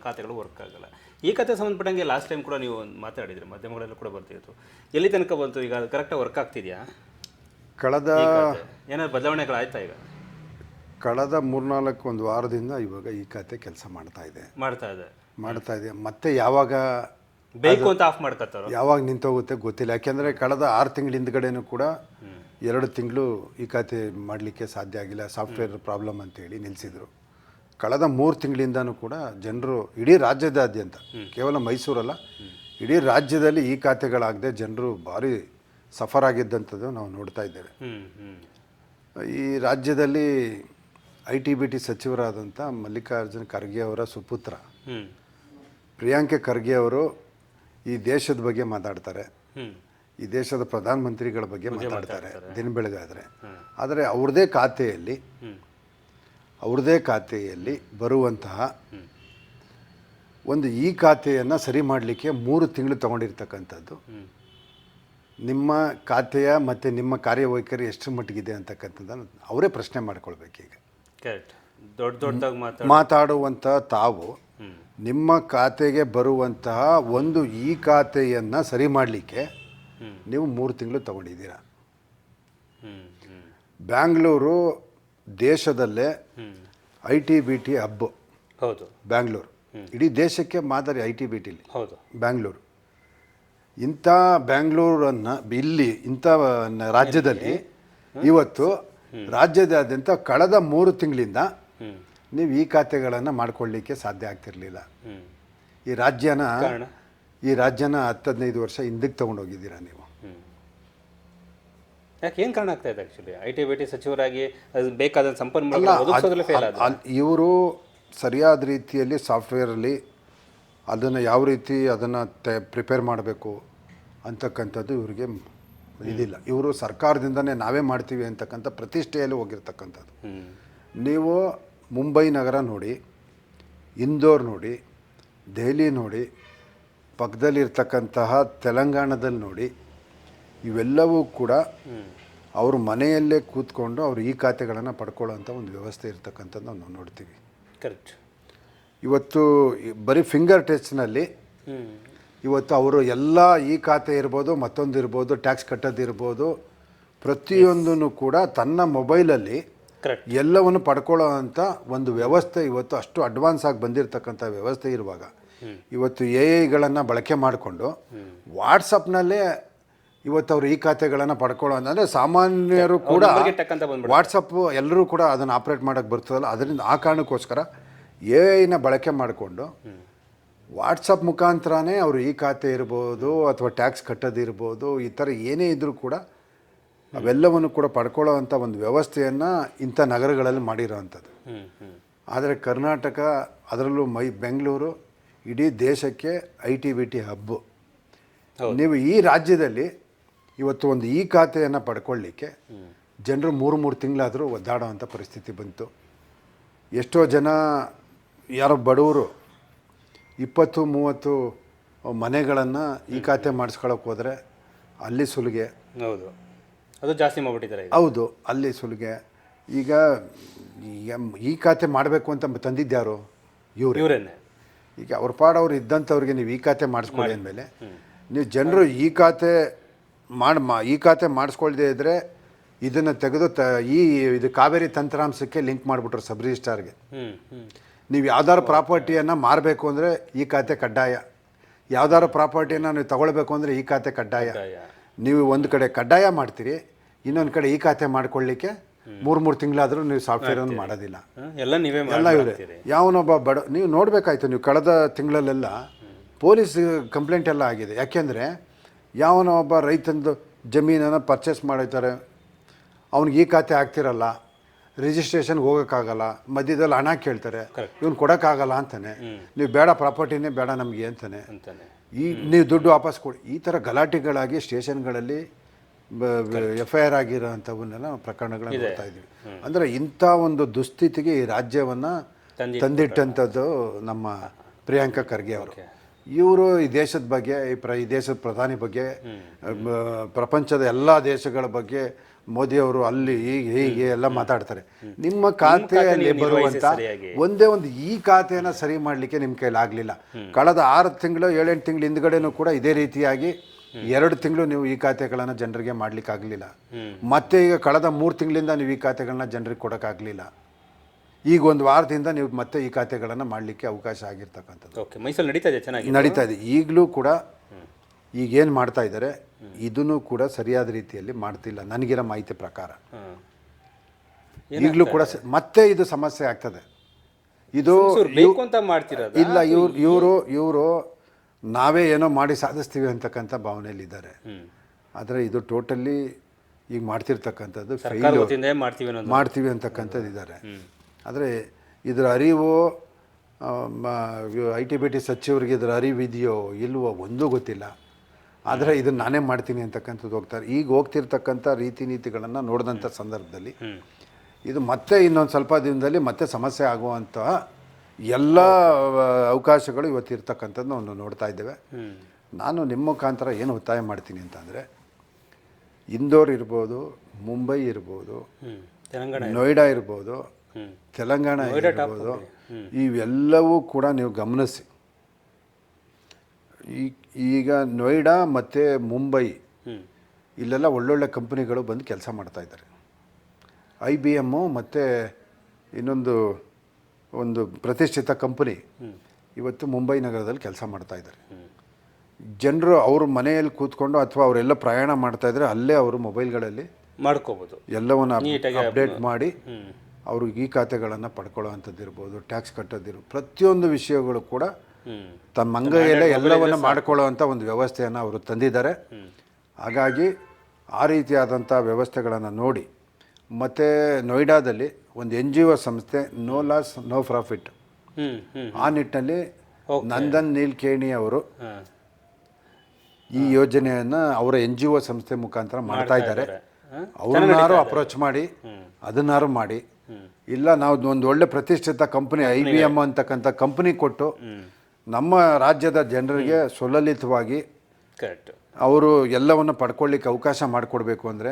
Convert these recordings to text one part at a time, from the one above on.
ಕೆಲವೊಂದು ಖಾತೆಗಳು ವರ್ಕ್ ಆಗಲ್ಲ. ಈ ಖಾತೆ ಸಂಬಂಧಪಟ್ಟಂಗೆ ಲಾಸ್ಟ್ ಟೈಮ್ ಕೂಡ ನೀವು ಮಾತಾಡಿದ್ರಿ, ಮಾಧ್ಯಮಗಳಲ್ಲೂ ಕೂಡ ಬರ್ತಿತ್ತು. ಎಲ್ಲಿ ತನಕ ಬಂತು ಈಗ? ಅದು ಕರೆಕ್ಟಾಗಿ ವರ್ಕ್ ಆಗ್ತಿದೆಯಾ? ಕಳೆದ ಏನಾದ್ರು ಬದಲಾವಣೆಗಳಾಯ್ತಾ ಈಗ? ಕಳೆದ 3-4 ವಾರದಿಂದ ಇವಾಗ ಈ ಖಾತೆ ಕೆಲಸ ಮಾಡ್ತಾ ಇದೆ. ಮತ್ತೆ ಯಾವಾಗ ಬೇಕು ಅಂತ ಆಫ್ ಮಾಡ್ಕೊತಾರೋ, ಯಾವಾಗ ನಿಂತೋಗುತ್ತೆ ಗೊತ್ತಿಲ್ಲ. ಯಾಕೆಂದರೆ ಕಳೆದ 6 ತಿಂಗಳ ಹಿಂದ್ಗಡೆನೂ ಕೂಡ 2 ತಿಂಗಳು ಈ ಖಾತೆ ಮಾಡಲಿಕ್ಕೆ ಸಾಧ್ಯ ಆಗಿಲ್ಲ, ಸಾಫ್ಟ್ವೇರ್ ಪ್ರಾಬ್ಲಮ್ ಅಂತೇಳಿ ನಿಲ್ಲಿಸಿದರು. ಕಳೆದ 3 ತಿಂಗಳಿಂದನೂ ಕೂಡ ಜನರು ಇಡೀ ರಾಜ್ಯದಾದ್ಯಂತ, ಕೇವಲ ಮೈಸೂರಲ್ಲ, ಇಡೀ ರಾಜ್ಯದಲ್ಲಿ ಈ ಖಾತೆಗಳಾಗದೆ ಜನರು ಭಾರಿ ಸಫರ್ ಆಗಿದ್ದಂಥದ್ದು ನಾವು ನೋಡ್ತಾ ಇದ್ದೇವೆ. ಈ ರಾಜ್ಯದಲ್ಲಿ IT-BT ಸಚಿವರಾದಂಥ ಮಲ್ಲಿಕಾರ್ಜುನ್ ಖರ್ಗೆ ಅವರ ಸುಪುತ್ರ ಪ್ರಿಯಾಂಕೆ ಖರ್ಗೆ ಅವರು ಈ ದೇಶದ ಬಗ್ಗೆ ಮಾತಾಡ್ತಾರೆ, ಈ ದೇಶದ ಪ್ರಧಾನಮಂತ್ರಿಗಳ ಬಗ್ಗೆ ಮಾತಾಡ್ತಾರೆ ದಿನ ಬೆಳಗಾದರೆ. ಆದರೆ ಅವ್ರದ್ದೇ ಖಾತೆಯಲ್ಲಿ ಬರುವಂತಹ ಒಂದು ಈ ಖಾತೆಯನ್ನು ಸರಿ ಮಾಡಲಿಕ್ಕೆ 3 ತಿಂಗಳು ತೊಗೊಂಡಿರ್ತಕ್ಕಂಥದ್ದು. ನಿಮ್ಮ ಖಾತೆಯ ಮತ್ತು ನಿಮ್ಮ ಕಾರ್ಯವೈಖರಿ ಎಷ್ಟು ಮಟ್ಟಿಗಿದೆ ಅಂತಕ್ಕಂಥದ್ದನ್ನು ಅವರೇ ಪ್ರಶ್ನೆ ಮಾಡ್ಕೊಳ್ಬೇಕೀಗ. ಮಾತಾಡುವಂಥ ತಾವು ನಿಮ್ಮ ಖಾತೆಗೆ ಬರುವಂತಹ ಒಂದು ಈ ಖಾತೆಯನ್ನು ಸರಿ ಮಾಡಲಿಕ್ಕೆ ನೀವು 3 ತಿಂಗಳು ತಗೊಂಡಿದ್ದೀರಾ. ಬ್ಯಾಂಗ್ಳೂರು ದೇಶದಲ್ಲೇ IT-BT ಹಬ್. ಹೌದು, ಬ್ಯಾಂಗ್ಳೂರು ಇಡೀ ದೇಶಕ್ಕೆ ಮಾದರಿ IT-BTಲಿ. ಹೌದು, ಬ್ಯಾಂಗ್ಳೂರು. ಇಂಥ ಬ್ಯಾಂಗ್ಳೂರನ್ನು ಇಂಥ ರಾಜ್ಯದಲ್ಲಿ ಇವತ್ತು ರಾಜ್ಯದಾದ್ಯಂತ ಕಳೆದ 3 ತಿಂಗಳಿಂದ ನೀವು ಈ ಖಾತೆಗಳನ್ನು ಮಾಡ್ಕೊಳ್ಳಿಕ್ಕೆ ಸಾಧ್ಯ ಆಗ್ತಿರ್ಲಿಲ್ಲ. ಈ ರಾಜ್ಯನ 10-15 ವರ್ಷ ಹಿಂದಕ್ಕೆ ತೊಗೊಂಡೋಗಿದ್ದೀರಾ ನೀವು. ಯಾಕೆ, ಏನು ಕಾರಣ ಆಗ್ತಾ ಇದೆ? ಆ್ಯಕ್ಚುಲಿ IT-BT ಸಚಿವರಾಗಿ ಅದು ಬೇಕಾದ ಸಂಪನ್ಮೂಲ ಇವರು ಸರಿಯಾದ ರೀತಿಯಲ್ಲಿ ಸಾಫ್ಟ್ವೇರಲ್ಲಿ ಅದನ್ನು ಯಾವ ರೀತಿ ಅದನ್ನು ಪ್ರಿಪೇರ್ ಮಾಡಬೇಕು ಅಂತಕ್ಕಂಥದ್ದು ಇವರಿಗೆ ಇದಿಲ್ಲ. ಇವರು ಸರ್ಕಾರದಿಂದನೇ ನಾವೇ ಮಾಡ್ತೀವಿ ಅಂತಕ್ಕಂಥ ಪ್ರತಿಷ್ಠೆಯಲ್ಲಿ ಹೋಗಿರ್ತಕ್ಕಂಥದ್ದು. ನೀವು ಮುಂಬೈ ನಗರ ನೋಡಿ, ಇಂದೋರ್ ನೋಡಿ, ದೆಹಲಿ ನೋಡಿ, ಪಕ್ಕದಲ್ಲಿರ್ತಕ್ಕಂತಹ ತೆಲಂಗಾಣದಲ್ಲಿ ನೋಡಿ, ಇವೆಲ್ಲವೂ ಕೂಡ ಅವರು ಮನೆಯಲ್ಲೇ ಕೂತ್ಕೊಂಡು ಅವರು ಈ ಖಾತೆಗಳನ್ನು ಪಡ್ಕೊಳ್ಳೋಂಥ ಒಂದು ವ್ಯವಸ್ಥೆ ಇರ್ತಕ್ಕಂಥದ್ದು ನಾವು ನೋಡ್ತೀವಿ. ಕರೆಕ್ಟ್. ಇವತ್ತು ಬರೀ ಫಿಂಗರ್ ಟಚ್ನಲ್ಲಿ ಇವತ್ತು ಅವರು ಎಲ್ಲ ಈ ಖಾತೆ ಇರ್ಬೋದು, ಮತ್ತೊಂದು ಇರ್ಬೋದು, ಟ್ಯಾಕ್ಸ್ ಕಟ್ಟೋದಿರ್ಬೋದು, ಪ್ರತಿಯೊಂದನ್ನು ಕೂಡ ತನ್ನ ಮೊಬೈಲಲ್ಲಿ ಎಲ್ಲವನ್ನು ಪಡ್ಕೊಳ್ಳೋ ಅಂಥ ಒಂದು ವ್ಯವಸ್ಥೆ ಇವತ್ತು ಅಷ್ಟು ಅಡ್ವಾನ್ಸ್ ಆಗಿ ಬಂದಿರತಕ್ಕಂಥ ವ್ಯವಸ್ಥೆ ಇರುವಾಗ ಇವತ್ತು AI ಬಳಕೆ ಮಾಡಿಕೊಂಡು ವಾಟ್ಸಪ್ನಲ್ಲೇ ಇವತ್ತು ಅವರು ಈ ಖಾತೆಗಳನ್ನು ಪಡ್ಕೊಳ್ಳೋ ಅಂದರೆ ಸಾಮಾನ್ಯರು ಕೂಡ ವಾಟ್ಸಪ್ ಎಲ್ಲರೂ ಕೂಡ ಅದನ್ನು ಆಪ್ರೇಟ್ ಮಾಡೋಕ್ಕೆ ಬರ್ತದಲ್ಲ, ಅದರಿಂದ ಆ ಕಾರಣಕ್ಕೋಸ್ಕರ AI ಬಳಕೆ ಮಾಡಿಕೊಂಡು ವಾಟ್ಸಪ್ ಮುಖಾಂತರನೇ ಅವರು ಈ ಖಾತೆ ಇರ್ಬೋದು ಅಥವಾ ಟ್ಯಾಕ್ಸ್ ಕಟ್ಟೋದಿರ್ಬೋದು, ಈ ಥರ ಏನೇ ಇದ್ದರೂ ಕೂಡ ಅವೆಲ್ಲವನ್ನು ಕೂಡ ಪಡ್ಕೊಳ್ಳೋ ಅಂಥ ಒಂದು ವ್ಯವಸ್ಥೆಯನ್ನು ಇಂಥ ನಗರಗಳಲ್ಲಿ ಮಾಡಿರೋವಂಥದ್ದು. ಆದರೆ ಕರ್ನಾಟಕ, ಅದರಲ್ಲೂ ಬೆಂಗಳೂರು ಇಡೀ ದೇಶಕ್ಕೆ IT-BT ಹಬ್ಬು. ನೀವು ಈ ರಾಜ್ಯದಲ್ಲಿ ಇವತ್ತು ಒಂದು ಈ ಖಾತೆಯನ್ನು ಪಡ್ಕೊಳ್ಳಿಕ್ಕೆ ಜನರು 3 ತಿಂಗಳಾದರೂ ಒದ್ದಾಡೋ ಅಂಥ ಪರಿಸ್ಥಿತಿ ಬಂತು. ಎಷ್ಟೋ ಜನ ಯಾರೋ ಬಡವರು 20-30 ಮನೆಗಳನ್ನು ಈ ಖಾತೆ ಮಾಡಿಸ್ಕೊಳ್ಳೋಕೆ ಹೋದರೆ ಅಲ್ಲಿ ಸುಲಿಗೆ. ಹೌದು, ಅದು ಜಾಸ್ತಿ ಮಾಡಿಬಿಟ್ಟಿದ್ದಾರೆ. ಹೌದು, ಅಲ್ಲಿ ಸುಲಿಗೆ. ಈಗ ಈ ಖಾತೆ ಮಾಡಬೇಕು ಅಂತ ತಂದಿದ್ದ್ಯಾರು? ಇವರೇನೆ. ಈಗ ಅವ್ರ ಪಾಡವ್ರು ಇದ್ದಂಥವ್ರಿಗೆ ನೀವು ಈ ಖಾತೆ ಮಾಡಿಸ್ಕೊಳ್ಳಿ ಅಂದಮೇಲೆ ನೀವು ಜನರು ಈ ಖಾತೆ ಮಾಡಿಸ್ಕೊಳ್ದೇ ಇದ್ದರೆ ಇದನ್ನು ತೆಗೆದು ಇದು ಕಾವೇರಿ ತಂತ್ರಾಂಶಕ್ಕೆ ಲಿಂಕ್ ಮಾಡಿಬಿಟ್ರು ಸಬ್ ರಿಜಿಸ್ಟ್ರಾರ್ಗೆ. ನೀವು ಯಾವ್ದಾದ್ರು ಪ್ರಾಪರ್ಟಿಯನ್ನು ಮಾರಬೇಕು ಅಂದರೆ ಈ ಖಾತೆ ಕಡ್ಡಾಯ, ಯಾವ್ದಾದ್ರು ಪ್ರಾಪರ್ಟಿಯನ್ನು ನೀವು ತಗೊಳ್ಬೇಕು ಅಂದರೆ ಈ ಖಾತೆ ಕಡ್ಡಾಯ. ನೀವು ಒಂದು ಕಡೆ ಕಡ್ಡಾಯ ಮಾಡ್ತೀರಿ, ಇನ್ನೊಂದು ಕಡೆ ಈ ಖಾತೆ ಮಾಡ್ಕೊಳ್ಳಿಕ್ಕೆ 3 ತಿಂಗಳಾದರೂ ನೀವು ಸಾಫ್ಟ್ವೇರನ್ನು ಮಾಡೋದಿಲ್ಲ. ಎಲ್ಲ ಇವರೇ. ಯಾವನೊಬ್ಬ ನೀವು ನೋಡಬೇಕಾಯ್ತು, ನೀವು ಕಳೆದ ತಿಂಗಳಲ್ಲೆಲ್ಲ ಪೊಲೀಸ್ ಕಂಪ್ಲೇಂಟ್ ಎಲ್ಲ ಆಗಿದೆ. ಯಾಕೆಂದರೆ ಯಾವನೋ ಒಬ್ಬ ರೈತಂದು ಜಮೀನನ್ನು ಪರ್ಚೇಸ್ ಮಾಡಿರ್ತಾರೆ, ಅವ್ನಿಗೆ ಈ ಖಾತೆ ಆಗ್ತಿರಲ್ಲ, ರಿಜಿಸ್ಟ್ರೇಷನ್ಗೆ ಹೋಗೋಕ್ಕಾಗಲ್ಲ, ಮಧ್ಯದಲ್ಲಿ ಹಣ ಕೇಳ್ತಾರೆ, ಇವ್ನು ಕೊಡೋಕ್ಕಾಗಲ್ಲ ಅಂತಾನೆ, ನೀವು ಬೇಡ ಪ್ರಾಪರ್ಟಿನೇ ಬೇಡ ನಮಗೆ ಅಂತಾನೆ, ನೀವು ದುಡ್ಡು ವಾಪಸ್ ಕೊಡಿ. ಈ ಥರ ಗಲಾಟೆಗಳಾಗಿ ಸ್ಟೇಷನ್ಗಳಲ್ಲಿ FIR ಆಗಿರೋ ಅಂಥವನ್ನೆಲ್ಲ ಪ್ರಕರಣಗಳನ್ನ ನೋಡ್ತಾ ಇದ್ದೀವಿ. ಅಂದರೆ ಇಂಥ ಒಂದು ದುಸ್ಥಿತಿಗೆ ಈ ರಾಜ್ಯವನ್ನು ತಂದಿಟ್ಟಂಥದ್ದು ನಮ್ಮ ಪ್ರಿಯಾಂಕಾ ಖರ್ಗೆ ಅವರು. ಇವರು ಈ ದೇಶದ ಬಗ್ಗೆ, ಈ ದೇಶದ ಪ್ರಧಾನಿ ಬಗ್ಗೆ, ಪ್ರಪಂಚದ ಎಲ್ಲ ದೇಶಗಳ ಬಗ್ಗೆ ಮೋದಿಯವರು ಅಲ್ಲಿ ಹೀಗೆ ಎಲ್ಲ ಮಾತಾಡ್ತಾರೆ. ನಿಮ್ಮ ಖಾತೆಯಲ್ಲಿ ಬರುವಂಥ ಒಂದೇ ಒಂದು ಈ ಖಾತೆಯನ್ನು ಸರಿ ಮಾಡಲಿಕ್ಕೆ ನಿಮ್ಮ ಕೈಲಾಗಲಿಲ್ಲ. ಕಳೆದ 6 ತಿಂಗಳು 7-8 ತಿಂಗಳು ಹಿಂದ್ಗಡೆನೂ ಕೂಡ ಇದೇ ರೀತಿಯಾಗಿ 2 ತಿಂಗಳು ನೀವು ಈ ಖಾತೆಗಳನ್ನು ಜನರಿಗೆ ಮಾಡಲಿಕ್ಕಾಗಲಿಲ್ಲ. ಮತ್ತೆ ಈಗ ಕಳೆದ 3 ತಿಂಗಳಿಂದ ನೀವು ಈ ಖಾತೆಗಳನ್ನ ಜನರಿಗೆ ಕೊಡೋಕ್ಕಾಗಲಿಲ್ಲ. ಈಗ 1 ವಾರದಿಂದ ನೀವು ಮತ್ತೆ ಈ ಖಾತೆಗಳನ್ನು ಮಾಡಲಿಕ್ಕೆ ಅವಕಾಶ ಆಗಿರ್ತಕ್ಕಂಥದ್ದು. ಓಕೆ, ಮೈಸೂರು ನಡೀತಾ ಇದೆ, ಚೆನ್ನಾಗಿ ನಡೀತಾ ಇದೆ. ಈಗಲೂ ಕೂಡ ಈಗೇನು ಮಾಡ್ತಾ ಇದ್ದಾರೆ ಇದನ್ನು ಕೂಡ ಸರಿಯಾದ ರೀತಿಯಲ್ಲಿ ಮಾಡ್ತಿಲ್ಲ ನನಗಿರೋ ಮಾಹಿತಿ ಪ್ರಕಾರ. ಈಗಲೂ ಕೂಡ ಮತ್ತೆ ಇದು ಸಮಸ್ಯೆ ಆಗ್ತದೆ. ಇದು ಬೇಕು ಅಂತ ಮಾಡ್ತಿರೋದು ಇಲ್ಲ, ಇವರು ನಾವೇ ಏನೋ ಮಾಡಿ ಸಾಧಿಸ್ತೀವಿ ಅಂತಕ್ಕಂಥ ಭಾವನೆಯಲ್ಲಿದ್ದಾರೆ. ಆದರೆ ಇದು ಟೋಟಲಿ ಈಗ ಮಾಡ್ತಿರ್ತಕ್ಕಂಥದ್ದು ಮಾಡ್ತೀವಿ ಅಂತಕ್ಕಂಥದ್ದು ಇದ್ದಾರೆ. ಆದರೆ ಇದರ ಅರಿವು IT-BT ಸಚಿವರಿಗೆ ಇದರ ಅರಿವಿದೆಯೋ ಇಲ್ವೋ ಒಂದೂ ಗೊತ್ತಿಲ್ಲ. ಆದರೆ ಇದನ್ನು ನಾನೇ ಮಾಡ್ತೀನಿ ಅಂತಕ್ಕಂಥದ್ದು ಹೋಗ್ತಾರೆ. ಈಗ ಹೋಗ್ತಿರ್ತಕ್ಕಂಥ ರೀತಿ ನೀತಿಗಳನ್ನು ನೋಡಿದಂಥ ಸಂದರ್ಭದಲ್ಲಿ ಇದು ಮತ್ತೆ ಇನ್ನೊಂದು ಸ್ವಲ್ಪ ದಿನದಲ್ಲಿ ಮತ್ತೆ ಸಮಸ್ಯೆ ಆಗುವಂತಹ ಎಲ್ಲ ಅವಕಾಶಗಳು ಇವತ್ತಿರ್ತಕ್ಕಂಥದ್ದು ಒಂದು ನೋಡ್ತಾ ಇದ್ದೇವೆ. ನಾನು ನಿಮ್ಮ ಮುಖಾಂತರ ಏನು ಒತ್ತಾಯ ಮಾಡ್ತೀನಿ ಅಂತಂದರೆ, ಇಂದೋರ್ ಇರ್ಬೋದು, ಮುಂಬೈ ಇರ್ಬೋದು, ನೋಯ್ಡಾ ಇರ್ಬೋದು, ತೆಲಂಗಾಣ ಇರ್ಬೋದು, ಇವೆಲ್ಲವೂ ಕೂಡ ನೀವು ಗಮನಿಸಿ. ಈಗ ನೋಯ್ಡಾ ಮತ್ತು ಮುಂಬೈ ಇಲ್ಲೆಲ್ಲ ಒಳ್ಳೊಳ್ಳೆ ಕಂಪ್ನಿಗಳು ಬಂದು ಕೆಲಸ ಮಾಡ್ತಾಯಿದ್ದಾರೆ. IBM ಮತ್ತು ಇನ್ನೊಂದು ಪ್ರತಿಷ್ಠಿತ ಕಂಪನಿ ಇವತ್ತು ಮುಂಬೈ ನಗರದಲ್ಲಿ ಕೆಲಸ ಮಾಡ್ತಾಯಿದ್ದಾರೆ. ಜನರು ಅವ್ರ ಮನೆಯಲ್ಲಿ ಕೂತ್ಕೊಂಡು ಅಥವಾ ಅವರೆಲ್ಲ ಪ್ರಯಾಣ ಮಾಡ್ತಾಯಿದ್ರೆ ಅಲ್ಲೇ ಅವರು ಮೊಬೈಲ್ಗಳಲ್ಲಿ ಮಾಡ್ಕೋಬೋದು, ಎಲ್ಲವನ್ನು ಅಪ್ಡೇಟ್ ಮಾಡಿ ಅವ್ರಿಗೆ ಈ ಖಾತೆಗಳನ್ನು ಪಡ್ಕೊಳ್ಳೋ ಅಂಥದ್ದು ಇರ್ಬೋದು, ಟ್ಯಾಕ್ಸ್ ಕಟ್ಟೋದಿರ್ಬೋದು, ಪ್ರತಿಯೊಂದು ವಿಷಯಗಳು ಕೂಡ ತಮ್ಮ ಅಂಗೈಯಲ್ಲೇ ಎಲ್ಲವನ್ನು ಮಾಡ್ಕೊಳ್ಳೋ ಅಂಥ ಒಂದು ವ್ಯವಸ್ಥೆಯನ್ನು ಅವರು ತಂದಿದ್ದಾರೆ. ಹಾಗಾಗಿ ಆ ರೀತಿಯಾದಂಥ ವ್ಯವಸ್ಥೆಗಳನ್ನು ನೋಡಿ, ಮತ್ತು ನೋಯ್ಡಾದಲ್ಲಿ ಒಂದು NGO ಸಂಸ್ಥೆ ನೋ ಲಾಸ್ ನೋ ಪ್ರಾಫಿಟ್, ಆ ನಿಟ್ಟಿನಲ್ಲಿ ನಂದನ್ ನೀಲ್ಕೇಣಿ ಅವರು ಈ ಯೋಜನೆಯನ್ನು ಅವರ NGO ಸಂಸ್ಥೆ ಮುಖಾಂತರ ಮಾಡ್ತಾ ಇದ್ದಾರೆ. ಅವ್ರನ್ನಾರು ಅಪ್ರೋಚ್ ಮಾಡಿ ಅದನ್ನಾರು ಮಾಡಿ, ಇಲ್ಲ ನಾವು ಒಂದು ಒಳ್ಳೆ ಪ್ರತಿಷ್ಠಿತ ಕಂಪನಿ IBM ಅಂತಕ್ಕಂಥ ಕಂಪನಿ ಕೊಟ್ಟು ನಮ್ಮ ರಾಜ್ಯದ ಜನರಿಗೆ ಸುಲಲಿತವಾಗಿ ಅವರು ಎಲ್ಲವನ್ನು ಪಡ್ಕೊಳ್ಳಿಕ್ಕೆ ಅವಕಾಶ ಮಾಡಿಕೊಡ್ಬೇಕು ಅಂದರೆ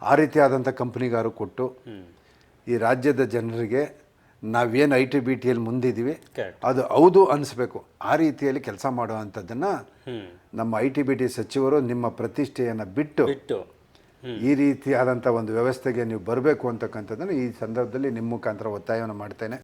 ಆ ರೀತಿಯಾದಂಥ ಕಂಪ್ನಿಗಾರು ಕೊಟ್ಟು ಈ ರಾಜ್ಯದ ಜನರಿಗೆ ನಾವೇನು IT-BTಯಲ್ಲಿ ಮುಂದಿದ್ದೀವಿ ಅದು ಹೌದು ಅನಿಸ್ಬೇಕು. ಆ ರೀತಿಯಲ್ಲಿ ಕೆಲಸ ಮಾಡುವಂಥದ್ದನ್ನು ನಮ್ಮ IT-BT ಸಚಿವರು ನಿಮ್ಮ ಪ್ರತಿಷ್ಠೆಯನ್ನು ಬಿಟ್ಟು ಈ ರೀತಿಯಾದಂಥ ಒಂದು ವ್ಯವಸ್ಥೆಗೆ ನೀವು ಬರಬೇಕು ಅಂತಕ್ಕಂಥದ್ದನ್ನು ಈ ಸಂದರ್ಭದಲ್ಲಿ ನಿಮ್ಮ ಮುಖಾಂತರ ಒತ್ತಾಯವನ್ನು ಮಾಡ್ತೇನೆ.